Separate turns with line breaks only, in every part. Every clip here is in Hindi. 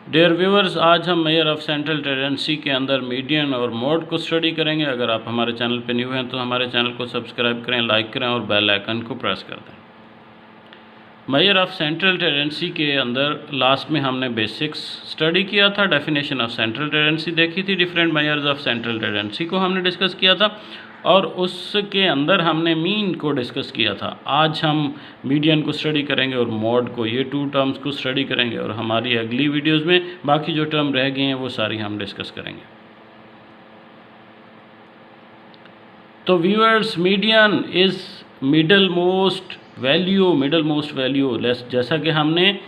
डियर व्यूअर्स, आज हम मेजर ऑफ सेंट्रल टेंडेंसी के अंदर मीडियन और मोड को स्टडी करेंगे। अगर आप हमारे चैनल पर न्यू हैं तो हमारे चैनल को सब्सक्राइब करें, लाइक करें और बेल आइकन को प्रेस कर दें। मेजर ऑफ सेंट्रल टेंडेंसी के अंदर लास्ट में हमने बेसिक्स स्टडी किया था, डेफिनेशन ऑफ सेंट्रल टेंडेंसी देखी थी, different measures of central tendency को हमने डिस्कस किया था और उसके अंदर हमने मीन को डिस्कस किया था। आज हम मीडियन को स्टडी करेंगे और मोड को, ये 2 टर्म्स को स्टडी करेंगे और हमारी अगली वीडियोस में बाकी जो टर्म रह गए हैं वो सारी हम डिस्कस करेंगे। तो viewers, median is middle most value. जैसा कि हमने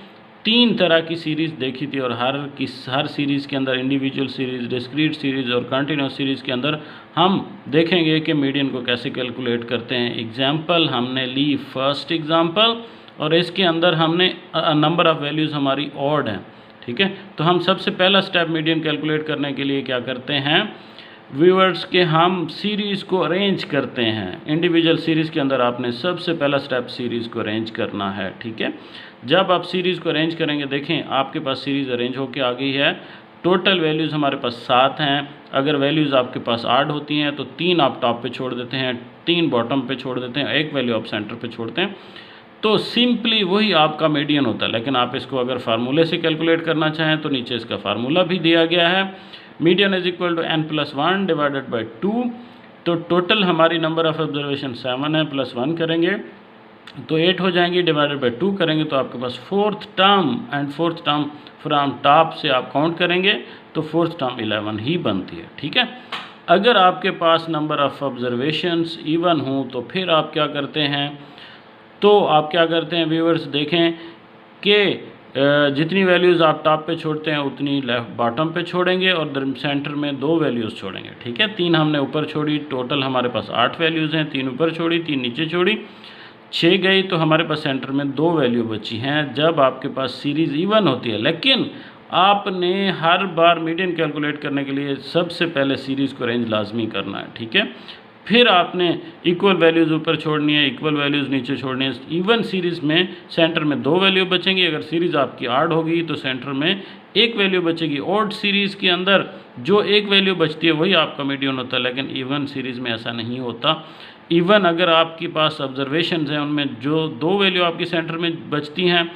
3 तरह की सीरीज़ देखी थी और हर सीरीज़ के अंदर इंडिविजुअल सीरीज़, डिस्क्रीट सीरीज़ और कंटिन्यूस सीरीज़ के अंदर हम देखेंगे कि मीडियन को कैसे कैलकुलेट करते हैं। एग्जाम्पल हमने ली, फर्स्ट एग्जाम्पल, और इसके अंदर हमने नंबर ऑफ़ वैल्यूज़ हमारी ऑड हैं, ठीक है। तो हम सबसे पहला स्टेप मीडियन कैलकुलेट करने के लिए क्या करते हैं व्यूअर्स के, हम सीरीज़ को अरेंज करते हैं। इंडिविजुअल सीरीज़ के अंदर आपने सबसे पहला स्टेप सीरीज़ को अरेंज करना है, ठीक है। जब आप सीरीज़ को अरेंज करेंगे, देखें आपके पास सीरीज़ अरेंज होके आ गई है। टोटल वैल्यूज़ हमारे पास 7 हैं। अगर वैल्यूज़ आपके पास 8 होती हैं तो 3 आप टॉप पे छोड़ देते हैं, 3 बॉटम पे छोड़ देते हैं, 1 वैल्यू आप सेंटर पे छोड़ते हैं। तो सिंपली वही आपका मीडियन होता है। लेकिन आप इसको अगर फार्मूले से कैलकुलेट करना चाहें तो नीचे इसका फार्मूला भी दिया गया है। Median is equal to n+1 divided by 2। तो टोटल हमारी नंबर ऑफ़ ऑब्जर्वेशन 7 है, +1 करेंगे तो 8 हो जाएंगी, डिवाइडेड बाई 2 करेंगे तो आपके पास फोर्थ टर्म फ्रॉम टॉप से आप काउंट करेंगे तो फोर्थ टर्म 11 ही बनती है, ठीक है। अगर आपके पास नंबर ऑफ़ ऑब्जर्वेशंस इवन हो तो फिर आप क्या करते हैं, व्यूअर्स देखें कि जितनी वैल्यूज़ आप टॉप पे छोड़ते हैं उतनी लेफ्ट बॉटम पे छोड़ेंगे और सेंटर में 2 वैल्यूज़ छोड़ेंगे, ठीक है। 3 हमने ऊपर छोड़ी, टोटल हमारे पास 8 वैल्यूज़ हैं। 3 ऊपर छोड़ी, 3 नीचे छोड़ी, 6 गई, तो हमारे पास सेंटर में 2 वैल्यू बची हैं। जब आपके पास सीरीज़ इवन होती है, लेकिन आपने हर बार मीडियन कैलकुलेट करने के लिए सबसे पहले सीरीज़ को अरेंज लाजमी करना है, ठीक है। फिर आपने इक्वल वैल्यूज़ ऊपर छोड़नी है, इक्वल वैल्यूज़ नीचे छोड़नी है। इवन सीरीज़ में सेंटर में 2 वैल्यू बचेंगी। अगर सीरीज़ आपकी ऑड होगी तो सेंटर में 1 वैल्यू बचेगी। ऑड सीरीज़ के अंदर जो 1 वैल्यू बचती है वही आपका मीडियन होता है, लेकिन इवन सीरीज़ में ऐसा नहीं होता। इवन अगर आपके पास ऑब्जर्वेशंस हैं उनमें जो 2 वैल्यू आपकी सेंटर में बचती हैं,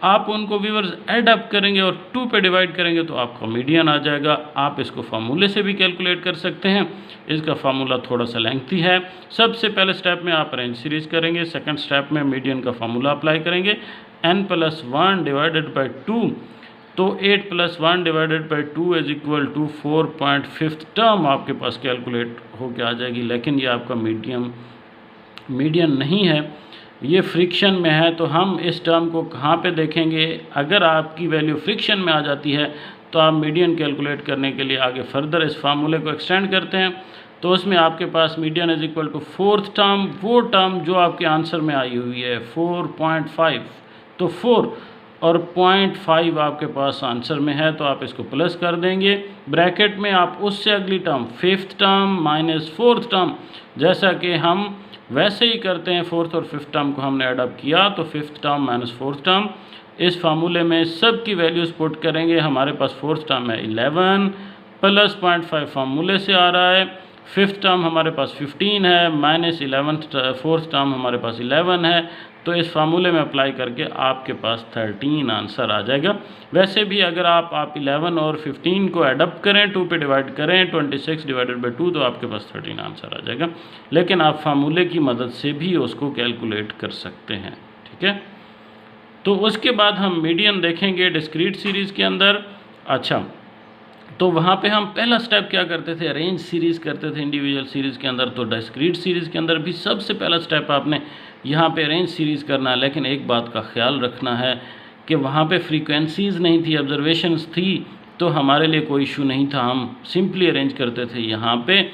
आप उनको व्यूअर्स ऐड अप करेंगे और 2 पे डिवाइड करेंगे तो आपका मीडियन आ जाएगा। आप इसको फार्मूले से भी कैलकुलेट कर सकते हैं। इसका फार्मूला थोड़ा सा लेंथी है। सबसे पहले स्टेप में आप अरेंज सीरीज़ करेंगे, सेकंड स्टेप में मीडियन का फार्मूला अप्लाई करेंगे, n+1 डिवाइडेड बाई 2। तो 8+1 divided by 2 is equal to 4.5 term आपके पास कैलकुलेट होके आ जाएगी। लेकिन ये आपका मीडियन नहीं है, ये फ्रिक्शन में है। तो हम इस टर्म को कहाँ पे देखेंगे, अगर आपकी वैल्यू फ्रिक्शन में आ जाती है तो आप मीडियन कैलकुलेट करने के लिए आगे फर्दर इस फार्मूले को एक्सटेंड करते हैं। तो उसमें आपके पास median is equal to fourth term, वो टर्म जो आपके आंसर में आई हुई है 4.5, तो 4 और 0.5 आपके पास आंसर में है, तो आप इसको प्लस कर देंगे। ब्रैकेट में आप उससे अगली term, 5th term minus 4th term, जैसा कि हम वैसे ही करते हैं। 4th और 5th टर्म को हमने एडअप किया तो 5th term minus 4th term, इस फार्मूले में सब की वैल्यूज़ पुट करेंगे। हमारे पास 4th टर्म है 11 प्लस 0.5 फार्मूले से आ रहा है। 5th टर्म हमारे पास 15 है, माइनस 4th टर्म हमारे पास 11 है। तो इस फार्मूले में अप्लाई करके आपके पास 13 आंसर आ जाएगा। वैसे भी अगर आप 11 और 15 को एडअप करें, 2 पे डिवाइड करें, 26 डिवाइडेड बाई 2, तो आपके पास 13 आंसर आ जाएगा। लेकिन आप फार्मूले की मदद से भी उसको कैलकुलेट कर सकते हैं, ठीक है। तो उसके बाद हम मीडियन देखेंगे डिस्क्रीट सीरीज़ के अंदर। अच्छा, तो वहाँ पे हम पहला स्टेप क्या करते थे, अरेंज सीरीज़ करते थे इंडिविजुअल सीरीज़ के अंदर। तो डिस्क्रीट सीरीज़ के अंदर भी सबसे पहला स्टेप आपने यहाँ पे अरेंज सीरीज़ करना है। लेकिन एक बात का ख्याल रखना है कि वहाँ पे फ्रीक्वेंसीज़ नहीं थी, ऑब्जर्वेशंस थी, तो हमारे लिए कोई इशू नहीं था, हम सिंपली अरेंज करते थे। यहाँ पे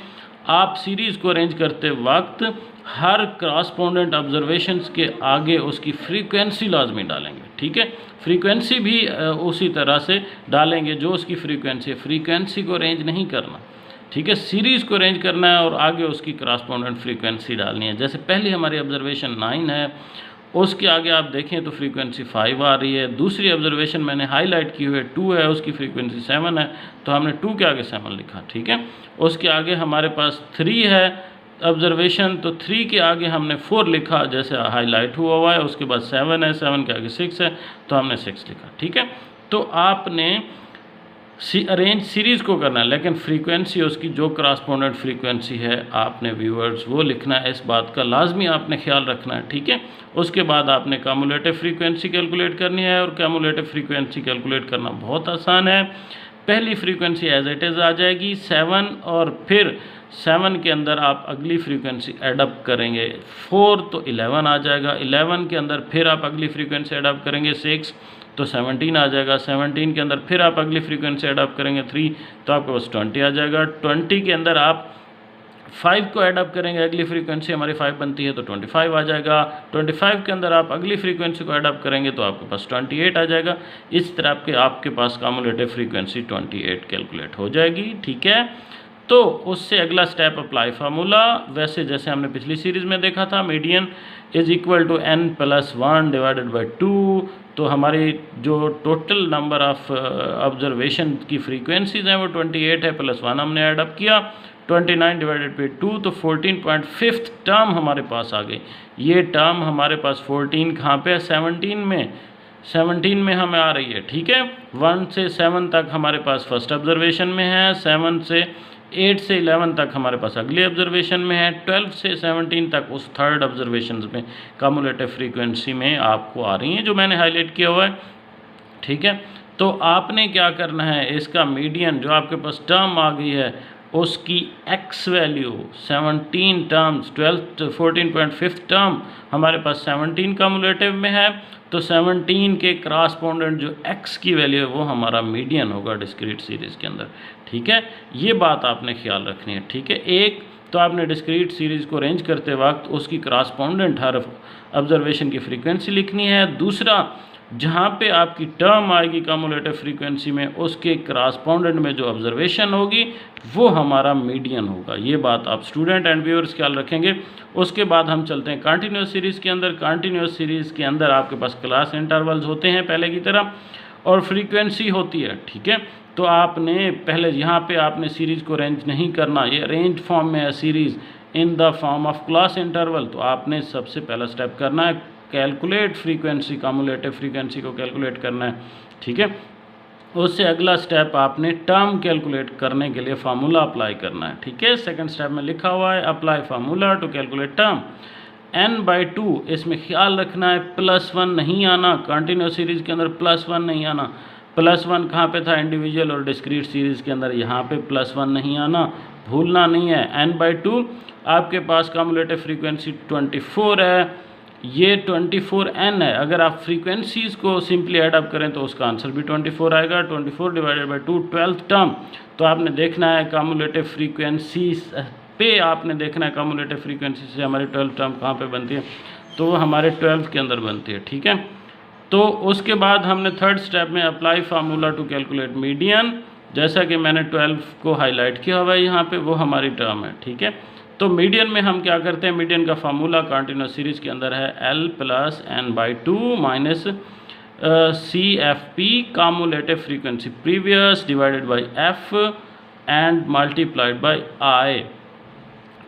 आप सीरीज़ को अरेंज करते वक्त हर क्रॉसपोंडेंट ऑब्जर्वेशंस के आगे उसकी फ्रीक्वेंसी लाजमी डालेंगे, ठीक है। फ्रीक्वेंसी भी उसी तरह से डालेंगे जो उसकी फ्रीक्वेंसी है। फ्रीक्वेंसी को अरेंज नहीं करना, ठीक है, सीरीज़ को अरेंज करना है और आगे उसकी क्रॉसपोंडेंट फ्रीक्वेंसी डालनी है। जैसे पहली हमारी ऑब्जर्वेशन 9 है उसके आगे आप देखें तो फ्रीक्वेंसी 5 आ रही है। दूसरी ऑब्जर्वेशन मैंने हाईलाइट की हुई है 2 है, उसकी फ्रीक्वेंसी 7 है, तो हमने 2 के आगे 7 लिखा, ठीक है। उसके आगे हमारे पास 3 है ऑब्जर्वेशन, तो 3 के आगे हमने 4 लिखा जैसे हाईलाइट हुआ है। उसके बाद 7 है, 7 के आगे 6 है, तो हमने 6 लिखा, ठीक है। तो आपने अरेंज सीरीज़ को करना है, लेकिन फ्रीक्वेंसी उसकी जो करस्पॉन्डेंट फ्रीक्वेंसी है आपने व्यूअर्स वो लिखना है, इस बात का लाजमी आपने ख्याल रखना है, ठीक है। उसके बाद आपने कम्युलेटिव फ्रीक्वेंसी कैलकुलेट करनी है, और कम्युलेटिव फ्रीक्वेंसी कैलकुलेट करना बहुत आसान है। पहली फ्रीक्वेंसी एज इट इज़ आ जाएगी 7, और फिर 7 के अंदर आप अगली फ्रीक्वेंसी एडअप करेंगे 4 तो 11 आ जाएगा। 11 के अंदर फिर आप अगली फ्रीक्वेंसी एडअप करेंगे 6 तो 17 आ जाएगा। 17 के अंदर फिर आप अगली फ्रीक्वेंसी एडअप करेंगे 3 तो आपके पास 20 आ जाएगा। 20 के अंदर आप 5 को एडअप करेंगे, अगली फ्रीक्वेंसी हमारी 5 बनती है तो 25 आ जाएगा। 25 के अंदर आप अगली फ्रीक्वेंसी को एडअप करेंगे तो आपके पास 28 आ जाएगा। इस तरह आपके पास कम्युलेटिव फ्रीक्वेंसी 28 कैलकुलेट हो जाएगी, ठीक है। तो उससे अगला स्टेप अप्लाई फार्मूला, वैसे जैसे हमने पिछली सीरीज़ में देखा था, median is equal to n+1 divided by 2। तो हमारी जो टोटल नंबर ऑफ ऑब्जर्वेशन की फ्रीक्वेंसीज़ हैं वो 28 है, +1 हमने एडअप किया, 29 डिवाइडेड बाई 2 तो 14.5 टर्म हमारे पास आ गई। ये टर्म हमारे पास 14 कहाँ पे है, 17 में हमें आ रही है, ठीक है। 1 से 7 तक हमारे पास फर्स्ट ऑब्जर्वेशन में है, 7 से 8 से 11 तक हमारे पास अगले ऑब्जर्वेशन में है, 12 से 17 तक उस थर्ड ऑब्जर्वेशन में कम्युलेटिव फ्रीक्वेंसी में आपको आ रही हैं जो मैंने हाईलाइट किया हुआ है, ठीक है। तो आपने क्या करना है, इसका मीडियन जो आपके पास टर्म आ गई है उसकी x वैल्यू 17 टर्म्स 14.5 टर्म हमारे पास 17 कम्युलेटिव में है, तो 17 के करस्पॉन्डेंट जो x की वैल्यू है वो हमारा मीडियन होगा डिस्क्रीट सीरीज़ के अंदर, ठीक है। ये बात आपने ख्याल रखनी है, ठीक है। एक तो आपने डिस्क्रीट सीरीज़ को अरेंज करते वक्त उसकी करस्पॉन्डेंट हर ऑब्जर्वेशन की फ्रीक्वेंसी लिखनी है। दूसरा, जहाँ पे आपकी टर्म आएगी कम्युलेटिव फ्रीक्वेंसी में उसके करस्पॉन्डेंट में जो ऑब्जर्वेशन होगी वो हमारा मीडियन होगा। ये बात आप स्टूडेंट एंड व्यूअर्स ख्याल रखेंगे। उसके बाद हम चलते हैं कंटिन्यूस सीरीज़ के अंदर। कंटिन्यूस सीरीज़ के अंदर आपके पास क्लास इंटरवल्स होते हैं पहले की तरह, और फ्रीक्वेंसी होती है, ठीक है। तो आपने पहले यहाँ पे आपने सीरीज़ को अरेंज नहीं करना, ये अरेंज फॉर्म में है series in the form of class interval. तो आपने सबसे पहला स्टेप करना है कैलकुलेट फ्रीक्वेंसी, कम्युलेटिव फ्रीक्वेंसी को कैलकुलेट करना है, ठीक है। उससे अगला स्टेप आपने टर्म कैलकुलेट करने के लिए फार्मूला अप्लाई करना है, ठीक है। सेकंड स्टेप में लिखा हुआ है apply formula to calculate term n/2। इसमें ख्याल रखना है +1 नहीं आना, कंटिन्यूस सीरीज़ के अंदर +1 नहीं आना। +1 कहाँ पे था, इंडिविजुअल और डिस्क्रीट सीरीज़ के अंदर, यहाँ पे +1 नहीं आना, भूलना नहीं है। n/2 आपके पास कम्युलेटिव फ्रीक्वेंसी 24 है, ये 24n है। अगर आप फ्रीक्वेंसीज़ को सिंपली एडअप करें तो उसका आंसर भी 24 आएगा। 24 डिवाइडेड बाई 2 12th टर्म। तो आपने देखना है कम्युलेटिव फ्रीक्वेंसी पे, आपने देखना है कम्युलेटिव फ्रीक्वेंसी से हमारी 12th टर्म कहाँ पे बनती है, तो हमारे 12th के अंदर बनती है, ठीक है। तो उसके बाद हमने थर्ड स्टेप में apply formula to calculate median, जैसा कि मैंने 12 को हाईलाइट किया हुआ है यहाँ पे, वो हमारी टर्म है, ठीक है। तो मीडियन में हम क्या करते हैं, मीडियन का फार्मूला कंटिन्यूस सीरीज़ के अंदर है L+n/2 minus CFP cumulative frequency previous divided by F and multiplied by I,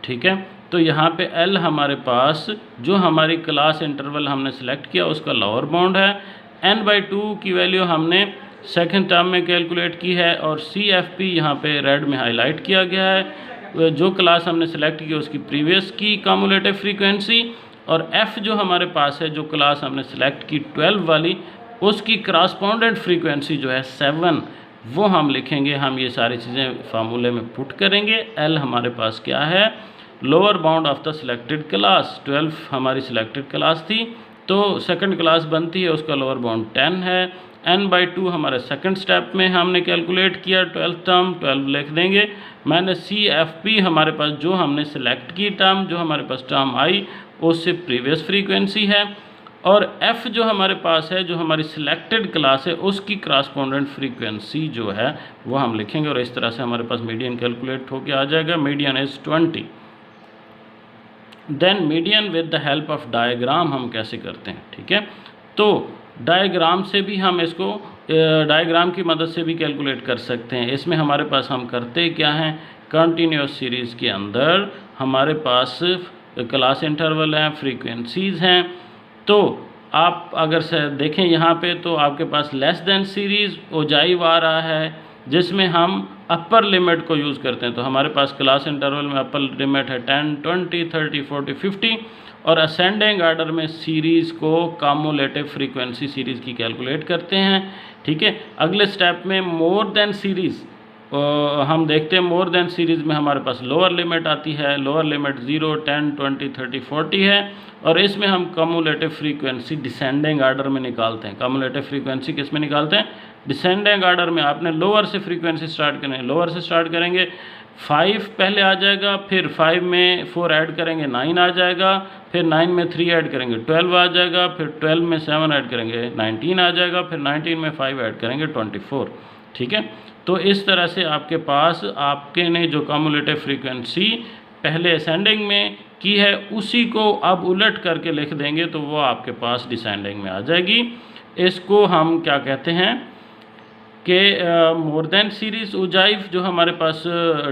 ठीक है। तो यहाँ पे L हमारे पास जो हमारी क्लास इंटरवल हमने सेलेक्ट किया उसका लोअर बाउंड है, n/2 की वैल्यू हमने सेकंड टर्म में कैलकुलेट की है, और CFP यहाँ पे रेड में हाईलाइट किया गया है, जो क्लास हमने सेलेक्ट की उसकी प्रीवियस की कम्युलेटिव फ्रीक्वेंसी, और F जो हमारे पास है जो क्लास हमने सेलेक्ट की 12 वाली उसकी करस्पॉन्डेंट फ्रीक्वेंसी जो है 7, वो हम लिखेंगे। हम ये सारी चीज़ें फार्मूले में पुट करेंगे। L हमारे पास क्या है, lower bound of the selected class, 12 हमारी सिलेक्टेड क्लास थी तो सेकंड क्लास बनती है, उसका लोअर बाउंड 10 है। n/2 हमारे सेकंड स्टेप में हमने कैलकुलेट किया 12th टर्म, 12 लिख देंगे। मैंने CFP हमारे पास जो हमने सेलेक्ट की टर्म, जो हमारे पास टर्म आई उससे प्रीवियस फ्रीक्वेंसी है, और F जो हमारे पास है जो हमारी सिलेक्टेड क्लास है उसकी करस्पॉन्डेंट फ्रीक्वेंसी जो है वो हम लिखेंगे, और इस तरह से हमारे पास मीडियन कैलकुलेट होकर आ जाएगा। Median is 20। Then median with the help of diagram हम कैसे करते हैं, ठीक है। तो डायग्राम से भी हम इसको डायग्राम की मदद से भी कैलकुलेट कर सकते हैं। इसमें हमारे पास हम करते क्या हैं, कंटिन्यूस सीरीज़ के अंदर हमारे पास क्लास इंटरवल हैं, फ्रीक्वेंसीज़ हैं। तो आप अगर से देखें यहाँ पे तो आपके पास लेस देन सीरीज़ ओजाइव आ रहा है, जिसमें हम अपर लिमिट को यूज़ करते हैं। तो हमारे पास क्लास इंटरवल में अपर लिमिट है 10, 20, 30, 40, 50 और असेंडिंग आर्डर में सीरीज़ को कम्युलेटिव फ्रीक्वेंसी सीरीज़ की कैलकुलेट करते हैं, ठीक है। अगले स्टेप में मोर देन सीरीज़ हम देखते हैं। मोर देन सीरीज़ में हमारे पास लोअर लिमिट आती है, लोअर लिमिट 0, 10, 20, 30, 40 है और इसमें हम कम्युलेटिव फ्रीक्वेंसी डिसेंडिंग आर्डर में निकालते हैं। कम्युलेटिव फ्रीक्वेंसी किस में निकालते हैं, डिसेंडिंग आर्डर में। आपने लोअर से फ्रीक्वेंसी स्टार्ट करनी है, लोअर से स्टार्ट करेंगे 5 पहले आ जाएगा, फिर 5 में 4 ऐड करेंगे 9 आ जाएगा, फिर 9 में 3 ऐड करेंगे 12 आ जाएगा, फिर 12 में 7 ऐड करेंगे 19 आ जाएगा, फिर 19 में 5 ऐड करेंगे 24, ठीक है। तो इस तरह से आपके पास आपके ने जो कम्युलेटिव फ्रीक्वेंसी पहले असेंडिंग में की है उसी को अब उलट करके लिख देंगे तो वो आपके पास डिसेंडिंग में आ जाएगी। इसको हम क्या कहते हैं कि मोर देन सीरीज़ ओजाइव जो हमारे पास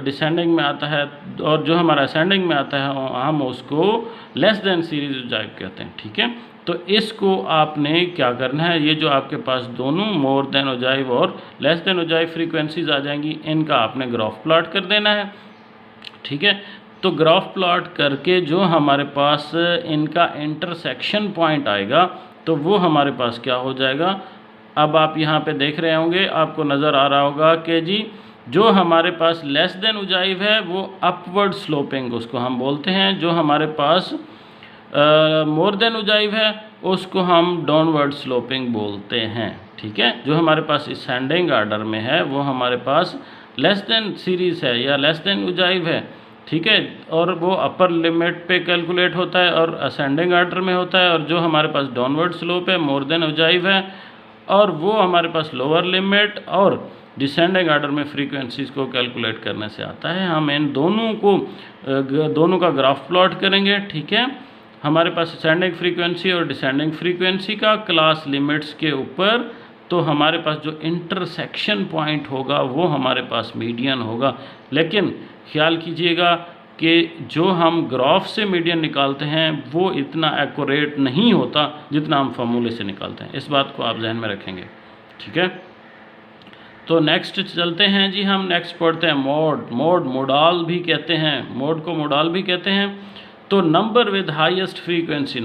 डिसेंडिंग में आता है और जो हमारा असेंडिंग में आता है हम उसको लेस देन सीरीज़ ओजाइव कहते हैं, ठीक है। तो इसको आपने क्या करना है, ये जो आपके पास दोनों मोर देन ओजाइव और लेस देन ओजाइव फ्रीक्वेंसीज आ जाएंगी, इनका आपने ग्राफ प्लॉट कर देना है, ठीक है। तो ग्राफ प्लॉट करके जो हमारे पास इनका इंटरसेक्शन पॉइंट आएगा तो वो हमारे पास क्या हो जाएगा। अब आप यहाँ पे देख रहे होंगे, आपको नज़र आ रहा होगा कि जी जो हमारे पास लेस देन ओजाइव है वो अपवर्ड स्लोपिंग उसको हम बोलते हैं, जो हमारे पास मोर देन ओजाइव है उसको हम डाउनवर्ड स्लोपिंग बोलते हैं, ठीक है। जो हमारे पास असेंडिंग आर्डर में है वो हमारे पास लेस देन सीरीज़ है या लेस देन ओजाइव है, ठीक है, और वो अपर लिमिट पे कैलकुलेट होता है और असेंडिंग आर्डर में होता है। और जो हमारे पास डाउनवर्ड स्लोप है मोर देन ओजाइव है और वो हमारे पास लोअर लिमिट और डिसेंडिंग आर्डर में फ्रीक्वेंसीज़ को कैलकुलेट करने से आता है। हम इन दोनों का ग्राफ प्लॉट करेंगे, ठीक है। हमारे पास असेंडिंग फ्रीक्वेंसी और डिसेंडिंग फ्रीक्वेंसी का क्लास लिमिट्स के ऊपर, तो हमारे पास जो इंटरसेक्शन पॉइंट होगा वो हमारे पास मीडियन होगा। लेकिन ख्याल कीजिएगा कि जो हम ग्राफ से मीडियन निकालते हैं वो इतना एक्यूरेट नहीं होता जितना हम फार्मूले से निकालते हैं, इस बात को आप जहन में रखेंगे, ठीक है। तो नेक्स्ट चलते हैं जी, हम नेक्स्ट पढ़ते हैं मोडाल भी कहते हैं, मोड को मोडाल भी कहते हैं। तो number with highest frequency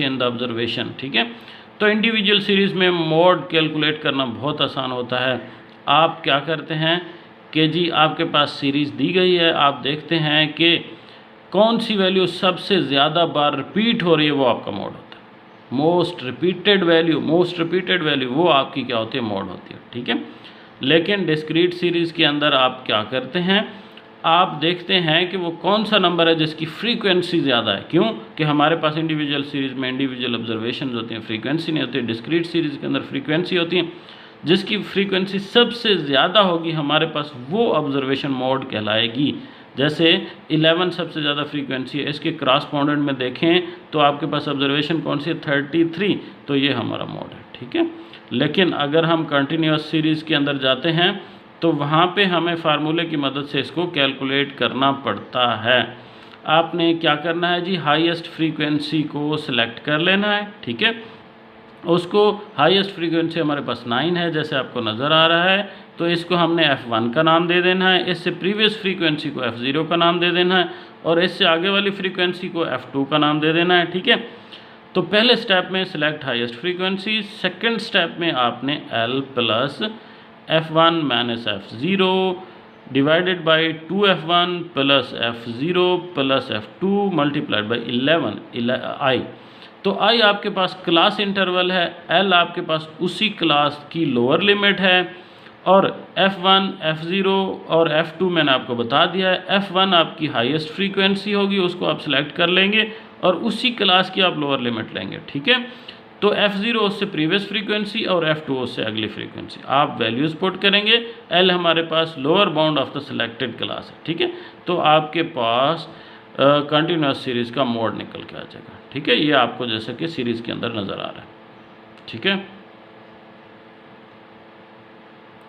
in the observation, ठीक है। तो इंडिविजुअल सीरीज़ में मोड कैलकुलेट करना बहुत आसान होता है। आप क्या करते हैं कि जी आपके पास सीरीज़ दी गई है, आप देखते हैं कि कौन सी वैल्यू सबसे ज़्यादा बार रिपीट हो रही है वो आपका मोड होता है। मोस्ट रिपीटेड वैल्यू वो आपकी क्या होती है, मोड होती है, ठीक है। लेकिन डिस्क्रीट सीरीज़ के अंदर आप क्या करते हैं, आप देखते हैं कि वो कौन सा नंबर है जिसकी फ्रीक्वेंसी ज़्यादा है। क्यों कि हमारे पास इंडिविजुअल सीरीज़ में इंडिविजुअल ऑब्जर्वेशन होती हैं, फ्रीक्वेंसी नहीं होती है। डिस्क्रीट सीरीज़ के अंदर फ्रीक्वेंसी होती है, जिसकी फ्रीक्वेंसी सबसे ज़्यादा होगी हमारे पास वो ऑब्जर्वेशन मोड कहलाएगी। जैसे 11 सबसे ज़्यादा फ्रीक्वेंसी है, इसके क्रॉसपोंडेंट में देखें तो आपके पास ऑब्जर्वेशन कौन सी है, 33, तो ये हमारा मोड है, ठीक है। लेकिन अगर हम कंटिन्यूस सीरीज़ के अंदर जाते हैं तो वहाँ पे हमें फार्मूले की मदद से इसको कैलकुलेट करना पड़ता है। आपने क्या करना है जी, हाईएस्ट फ्रीक्वेंसी को सिलेक्ट कर लेना है, ठीक है। उसको हाईएस्ट फ्रीक्वेंसी हमारे पास 9 है जैसे आपको नज़र आ रहा है, तो इसको हमने F1 का नाम दे देना है, इससे प्रीवियस फ्रीक्वेंसी को F0 का नाम दे देना है और इससे आगे वाली फ्रीक्वेंसी को F2 का नाम दे देना है, ठीक है। तो पहले स्टेप में select highest frequency, second step में आपने L plus F1 minus F0 divided by 2F1 plus F0 plus F2 multiplied by 11 I। तो I आपके पास क्लास इंटरवल है, L आपके पास उसी क्लास की लोअर लिमिट है और F1, F0 और F2 मैंने आपको बता दिया है। F1 आपकी हाईएस्ट फ्रीक्वेंसी होगी, उसको आप सिलेक्ट कर लेंगे और उसी क्लास की आप लोअर लिमिट लेंगे, ठीक है। तो F0 उससे प्रीवियस फ्रीक्वेंसी और F2 उससे अगली फ्रीक्वेंसी, आप वैल्यूज़ पुट करेंगे। L हमारे पास lower bound of the selected class है, ठीक है। तो आपके पास कंटिन्यूस सीरीज़ का मोड निकल के आ जाएगा। ठीक है, ये आपको जैसे कि सीरीज़ के अंदर नज़र आ रहा है। ठीक है,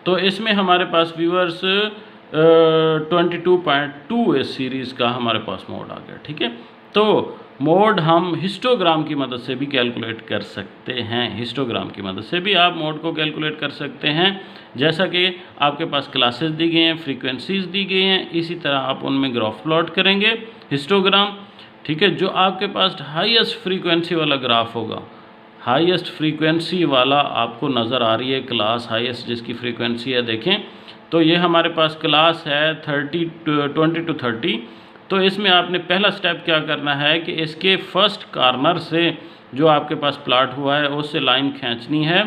तो इसमें हमारे पास व्यूअर्स 22.2 इस सीरीज़ का हमारे पास मोड आ गया। ठीक है, तो मोड हम हिस्टोग्राम की मदद से भी कैलकुलेट कर सकते हैं। हिस्टोग्राम की मदद से भी आप मोड को कैलकुलेट कर सकते हैं। जैसा कि आपके पास क्लासेस दी गई हैं, फ्रीक्वेंसीज दी गई हैं, इसी तरह आप उनमें ग्राफ प्लॉट करेंगे हिस्टोग्राम। ठीक है, जो आपके पास हाईएस्ट फ्रीक्वेंसी वाला ग्राफ होगा, हाईएस्ट फ्रीक्वेंसी वाला आपको नज़र आ रही है क्लास, हाईएस्ट जिसकी फ्रीक्वेंसी है, देखें तो ये हमारे पास क्लास है 20 to 30। तो इसमें आपने पहला स्टेप क्या करना है कि इसके फर्स्ट कॉर्नर से जो आपके पास प्लॉट हुआ है उससे लाइन खींचनी है,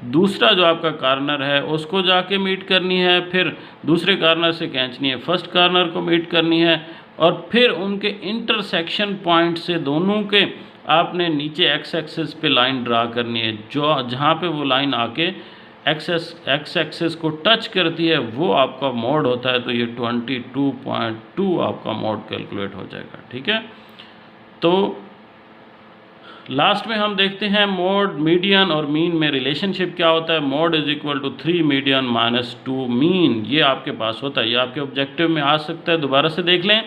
दूसरा जो आपका कॉर्नर है उसको जाके मीट करनी है, फिर दूसरे कॉर्नर से खींचनी है, फर्स्ट कॉर्नर को मीट करनी है, और फिर उनके इंटरसेक्शन पॉइंट से दोनों के आपने नीचे एक्स एक्सिस पे लाइन ड्रा करनी है। जो जहाँ पे वो लाइन आके एक्स एक्सिस को टच करती है वो आपका मोड होता है। तो ये 22.2 आपका मोड कैलकुलेट हो जाएगा। ठीक है, तो लास्ट में हम देखते हैं मोड, मीडियन और मीन में रिलेशनशिप क्या होता है। Mode is equal to 3 median minus 2 mean, ये आपके पास होता है, ये आपके ऑब्जेक्टिव में आ सकता है। दोबारा से देख लें,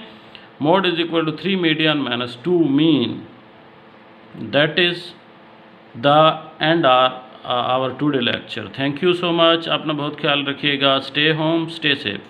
mode is equal to 3 median minus 2 mean. That is the end our today lecture. Thank you so much. अपना बहुत ख्याल रखिएगा. Stay home, stay safe.